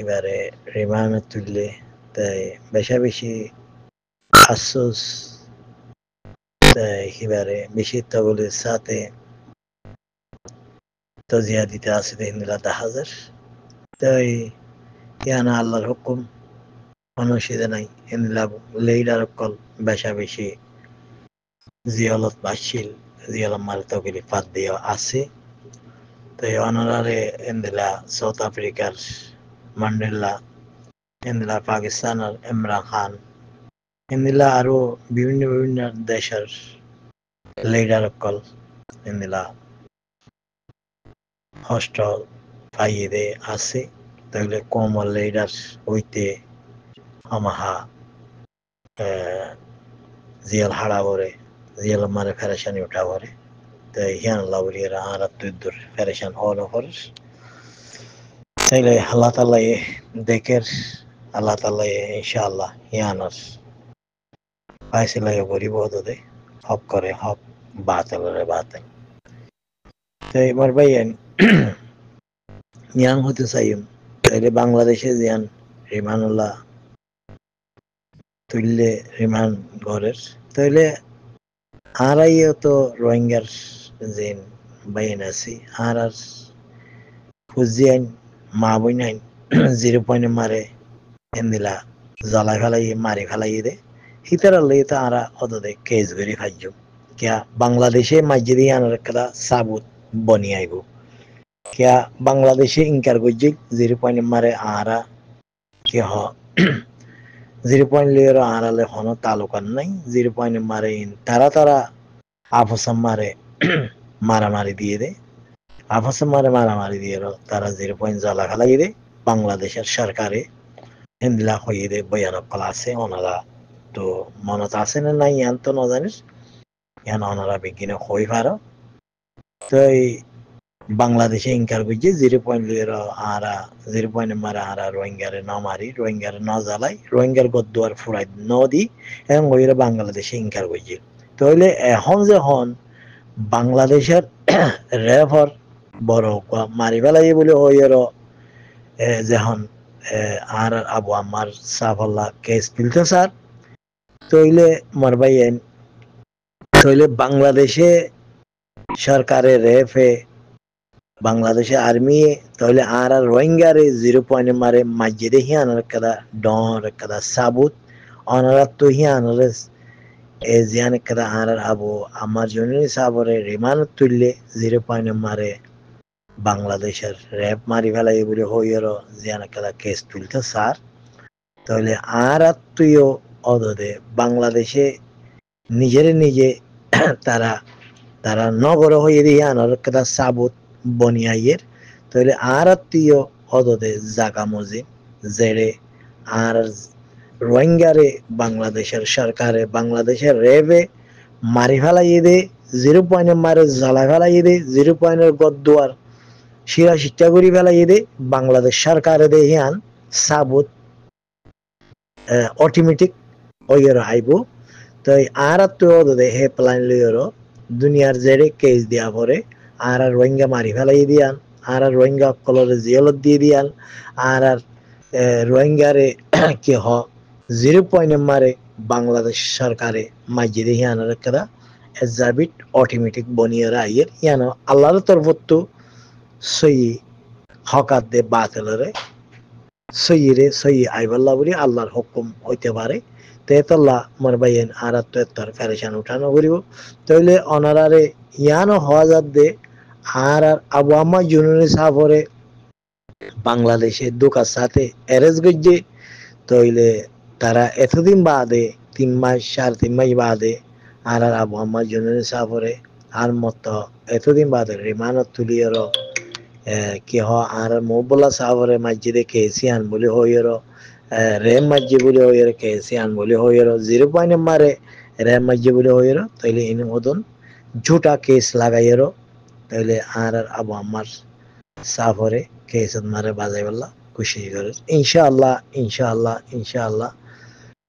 হিবারে remand তুললে তাই বেশা বেশি আফসোস তাই হিবারে বেশি তগলের সাথে তজিয়া দিতে আছে হিন্দুলা দাহাজার তাই ইয়ানা আল্লাহর হুকুম অনুশীদে নাই হিন্দুলা লেইডার কল বেশা বেশি জিয়ালত বাসিল জিয়াল মারে তগলি পাত দিয়ে আছে তাই অনারারে হিন্দুলা সাউথ আফ্রিকার ম্যান্ডেলা হিন্দুলা পাকিস্তানের ইমরান খান হিন্দুলা আরো বিভিন্ন দেশের লিডার কল হিন্দুলা হস্টেল পাইয়ে আছে তাহলে কমল লিডার হইতে আমাহা জিয়াল হাড়া বরে জিয়াল মারে ফেরেশানি উঠা বরে তাই হিয়ান লাউরিয়ারা আর তুদ্দুর ফেরেশান হল ফরস তাইলে আল্লাহ তাআলা দেখের আল্লাহ তাআলা ইনশাআল্লাহ হিয়ানস ফাইসলা গরিব হদে হক করে হক বাতিলরে বাতিল তাই আমার ভাইয়েন ইয়াং হতে চাইম তাইলে বাংলাদেশে জিয়ান রিমানুল্লাহ তুললে রিমান ঘরের তাইলে আরাইও তো রোহিঙ্গার যেন বাইন আছি আর ফুজিয়ান মা বইনাইন 0 পয়েন্ট মারে এন্দিলা জ্বালা ফেলাই মারি ফেলাই দে হিতার লই তো আরা অদদে কেস গরি খাইজু কিয়া বাংলাদেশে মাইজদি আনার কদা সাবুত বনি আইবো কিয়া বাংলাদেশে ইনকার গজি 0 পয়েন্ট মারে আরা কি হ 0 পয়েন্ট লিয়ের আরালে হন তালুকান নাই 0 পয়েন্ট মারে তারা আপসম মারে মারামারি দিয়ে দে আপসম মারে মারামারি দিয়ে তারা 0 পয়েন্ট জ্বালা ফেলাই দে বাংলাদেশের সরকারে হিন্দলা হইয়ে দে বয়ানক কলা আছে ওনারা তো মনত আছে না নাই ইয়ান তো না জানিস ইয়ান ওনারা বিজ্ঞানে হই পারো তো এই বাংলাদেশে ইনকার বুঝে 0 পয়েন্ট লিয়ের আরা 0 পয়েন্ট মারে আরা রোহিঙ্গারে না মারি রোহিঙ্গারে না জ্বালাই রোহিঙ্গার গদ্দুয়ার ফুরাই নদী এবং ওইরা বাংলাদেশে ইনকার বুঝে তাহলে এখন যে হন বাংলাদেশের রেফর বড় মারি ফেলাই বলে ওইর যখন আর আবু আমার সাফল্লা কেস পিলতে স্যার তইলে মারবাইয়েন তইলে বাংলাদেশে সরকারের রেফে বাংলাদেশে আর্মি তাহলে আর রোহিঙ্গারে 0 পয়েন্ট মারে মাঝে হিয়ানোর কাদা ডর কাদা সাবুত অনারা তো হিয়ানোর জিয়ান কাদা আর আবু আমার জন্য সাবরে রিমান তুললে 0 পয়েন্ট মারে বাংলাদেশের র্যাব মারি ফেলাই বলে হইয়ের জিয়ান কাদা কেস তুলতে স্যার তাহলে আর তুইও অদদে বাংলাদেশে নিজে তারা নগর হয়ে দিয়ে আনার কাদা সাবুত বনিয়াইয়ের তাহলে আর তুইও অদদে জাগা মজিদ জেড়ে আর রোহিঙ্গারে বাংলাদেশের সরকারে বাংলাদেশের রেবে মারি ফেলাই দে 0 পয়েন্ট মারে জ্বালা ফেলাই দে 0 পয়েন্টের গদ্দুয়ার শিরা শিক্ষা করি ফেলাই দে বাংলাদেশ সরকারে দে হিয়ান সাবুত অটোমেটিক ওইয়ের আইব তাই আর তো দে হে প্ল্যান লইয়ের দুনিয়ার জেরে কেস দিয়া পরে আর রোহিঙ্গা মারি ফেলাই দিয়ান আর রোহিঙ্গা কলরে জেলত দিয়ে দিয়ান আর রোহিঙ্গারে কি হ 0 পয়েন্ট মারে বাংলাদেশ সরকারে মাইজে হিয়ানোর কাদা এজাবিট অটোমেটিক বনিয়ার আইয়ের ইয়ানো আল্লাহর তরফত সই হকাত দে বাতিলরে সইরে সই আইবাল্লাহ বলি আল্লাহর হুকুম হইতে পারে তেতল্লাহ মর বাইয়েন আর তোর ফেরেশান উঠানো করিব তাইলে অনারারে ইয়ানো হওয়া যাত দে আর আবু আম্মা জুনুনি সাফরে বাংলাদেশে দুকার সাথে এরেজ গজ্জে তাইলে তারা এতদিন বাদে 3 মাস 3.5 মাস বাদে আর আবু আম্মা জুনুনি সাফরে আর মত এতদিন বাদে রিমানত তুলিয়ের কি হ আর মোবলা সাফরে মসজিদে কেসিয়ান বলে হইয়ের রেম মসজিদ বলে হইয়ের কেসিয়ান বলে হইয়ের 0 পয়েন্ট মারে রেম মসজিদ বলে হইয়ের তাইলে ইন ওদন ঝুটা কেস লাগাইয়ের তাইলে আর আবু আম্মার সাফরে কেস মারে বাজাই বললা খুশি করে ইনশাআল্লাহ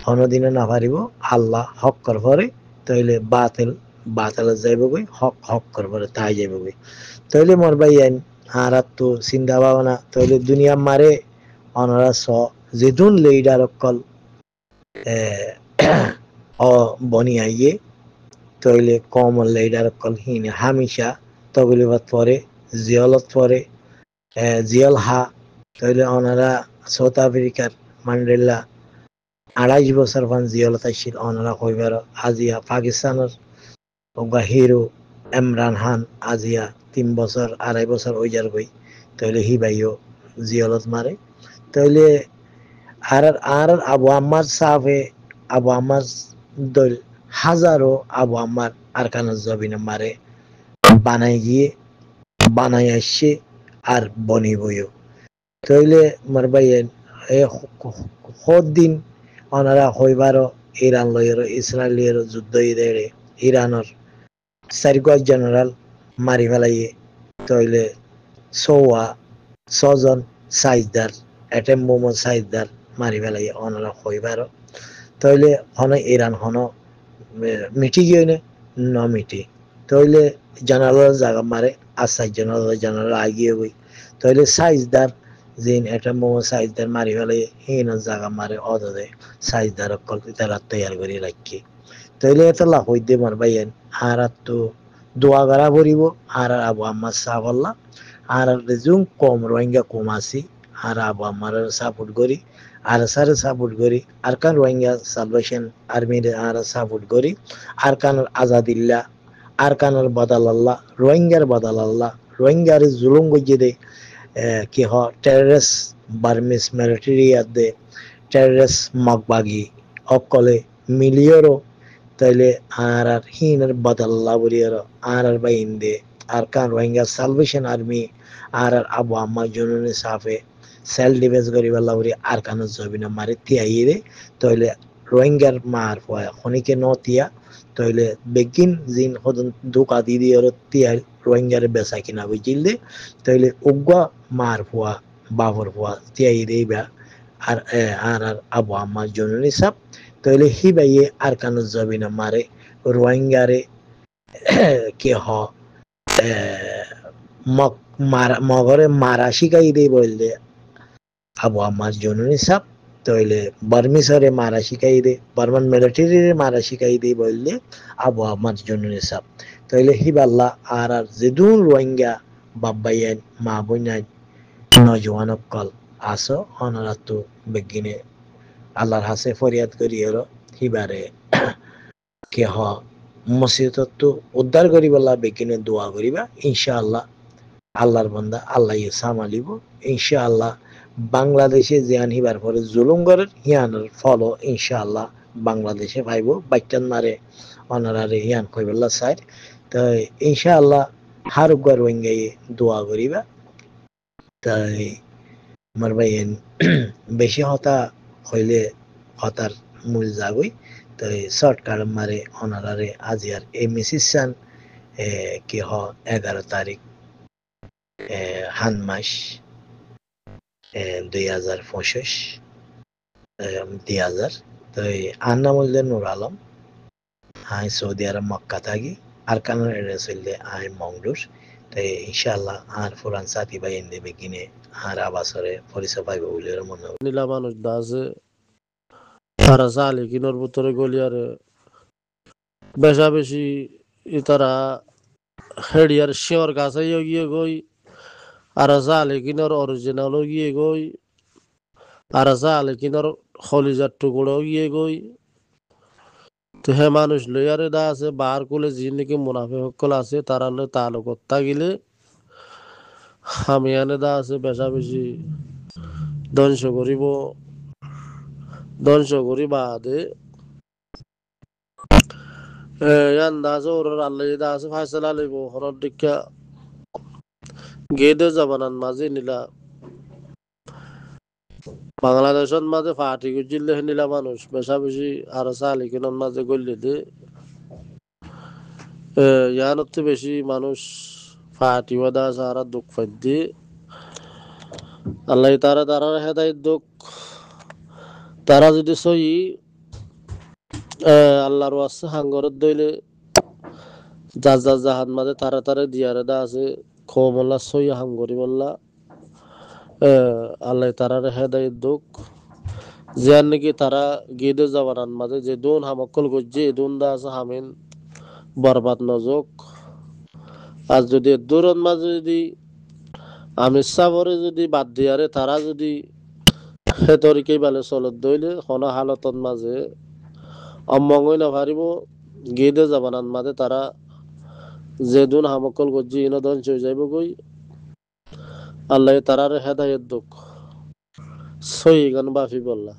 কোনদিনও না পারিব আল্লাহ হক কর পরে তাইলে বাতিল যাইব গই হক কর পরে তাই যাইব গই তাইলে মোর ভাই আর তো চিন্তা ভাবনা তাইলে দুনিয়া মারে onaরা স যেদুন leader অকল ও বনি আইয়ে তইলে কম leader অকল হিনে হামেশা তগলিবাত পরে জিয়ালত পরে জিয়াল হা তইলে ওনারা সাউথ আফ্রিকার ম্যান্ডেলা ২৮ বছর পান জিয়ালত আইছিল ওনারা কইবার আজিয়া পাকিস্তানের ওগা হিরো ইমরান খান আজিয়া ৩ বছর ২.৫ বছর ওই যার গই তইলে হি ভাইও জিয়ালত মারে তইলে আর আবু আম্মার সাফে আবু আম্মার দল হাজারো আবু আম্মার আরকানুজ জবিনে মারে বানাই গিয়ে বানাই আসছে আর বনি বইও তইলে মারবাইয়েন দিন ওনারা হইবারও ইরান লইয়ের ইসরায়েলের যুদ্ধ ইদেরে ইরানের ৪ জেনারেল মারি ফেলাইয়ে তইলে ছজন সাইজদার অ্যাটেম বোমা সাইজদার মারি ফেলাইয়ে ওনারা হইবারও তইলে হন ইরান হন মিটি গিয়ে ন মিটি তইলে জেনারেল জায়গা মারে আর ৪ জেনারেল আগিয়ে গই তইলে সাইজদার জিন অ্যাটেম বোমা সাইজদার মারি ফেলাইয়ে হিন জায়গা মারে অদদে সাইজদার অকল তারা তৈয়ার করে রাখি তইলে এটা লাভ হইতে মারবাইয়েন আর তো দোয়া করা পড়িব আর আবু আম্মার সাফল্লা আর রেজুম কম রোহিঙ্গা কম আসি আর আবু আম্মার সাপোর্ট করি আর সারে সাপোর্ট করি আর কান রোহিঙ্গা সালভেশন আর্মির আর সাপোর্ট করি আর কান আজাদিল্লা আর কানের বদালাল্লাহ রোহিঙ্গার বদালাল্লাহ রোহিঙ্গার জুলুম গজিয়ে দে কি হ টেররিস্ট বার্মিস মিলিটারিয়াত দে টেররিস্ট মগবাগি অকলে মিলিয়রও তাইলে আর হিনের বদাল্লা বলিয়ার আর বাইন দে আর কান রোহিঙ্গা সালভেশন আর্মি আর আবু আম্মা জুনুনি সাফে সেল ডিফেন্স করিবার লাউরি আর কান জবিনা মারি তিয়াই রে তইলে রোহিঙ্গার মার পয় খনিকে নতিয়া তইলে বেগিন জিন হদন দুকা দি দিয়ার তিয়াই রোহিঙ্গার বেচা কিনা বুঝিল দে তইলে উগ্গা মার পোয়া বাবর পোয়া তিয়াই দেইবা আর আর আবু আম্মা জুনুনি সাফ তইলে হি বাইয়ে আর কান জবিনা মারে রোহিঙ্গারে কে হ মগরে মারা শিখাই দেই বললে আবু আম্মার জনুনি সাপ তইলে বার্মিসরে মারা শিখাই দে বার্মান মিলিটারিরে মারা শিখাই দে বললে আবু আম্মার জনুনি সাপ তইলে হিবাল্লা আর যেদুন রোহিঙ্গা বাব্বাইয়েন মা বইনাই নজওয়ান কল আসো অনারা তো বেগিনে আল্লাহর হাসে ফরিয়াদ করি এলো হিবারে কে হ মসজিদত উদ্ধার করিবাল্লা বেগিনে দোয়া করিবা ইনশাআল্লাহ আল্লাহর বান্দা আল্লাহ সামালিব ইনশাআল্লাহ বাংলাদেশে জিয়ান হিবার পরে জুলুম করেন হিয়ানের ফল ইনশাআল্লাহ বাংলাদেশে পাইব বাইটান মারে অনারারে হিয়ান কইবাল্লা সাইড তো ইনশাআল্লাহ হারুগার ওয়াঙ্গাই দোয়া করিবা তাই আমার ভাইয়েন বেশি হতা হইলে হতার মূল যাবই তাই শর্টকাট মারে অনারারে আজিয়ার এই মিসিসান কি হ 11 তারিখ হান মাস 2025 2000 তো আন্না মূল্যের নূর আলম আই সৌদি আরব মক্কা থাকি আর কানার এড্রেস হইলে আই মংডুর তাই ইনশাআল্লাহ আর ফুরান সাথী ভাই এনে বেগিনে আর আবাসরে পরিচয় পাইব বলে মনে হয় নীলা মানুষ দাসে তারা চালে কিনোর ভিতরে গলিয়ারে বেশা বেশি তারা হেডিয়ার শিওর কাছে গিয়ে গই আর চালে কিনোর অরিজিনাল গিয়ে গই আর চালে কিনোর হলিজার টুকরো গিয়ে গই তো হে মানুষ লইয়ারে দা আছে বার কোলে যি নাকি মুনাফে সকল আছে তারা তালুকত থাকিলে আমি এনে দা আছে বেশা বেশি ধ্বংস করি বাদে আন্দাজে ওর আল্লাহ দা আছে ফাইসলা লইব হরর দীক্ষা গেদে জবানান মাঝে নিলা বাংলাদেশের মাঝে ফাটি গুজিলে নিলা মানুষ বেশা বেশি আর চালিকিনের মাঝে গড়লে দে ইয়ানতে বেশি মানুষ ফাটি ওদা আছে আর দুঃখ ফাইদি আল্লাহ তারা হেদায় দুঃখ তারা যদি সই আল্লাহর ওয়াসে হাঙ্গরত দইলে যার জাহান মাঝে তারা দিয়ারে দা আছে খোমল্লা সই হাঙ্গরি বললা আল্লাহ তারার হেদায়ত দুঃখ জিয়ান নাকি তারা গিদে যাবানান মাঝে যে দুন হামকল গজ্জি দুন দা আছে হামিন বরবাদ নজক আর যদি দূরত মাঝে যদি আমি সাবরে যদি বাদ দিয়ারে তারা যদি সে তরিকেই বালে চলত দইলে কোনো হালতত মাঝে অমঙ্গই না পারিব গিদে যাবানান মাঝে তারা যে দুন হামকল গজ্জি ইনদন চই যাইব গই আল্লাহ তারার হেদায়ত দুঃখ সই গান বাফি বললা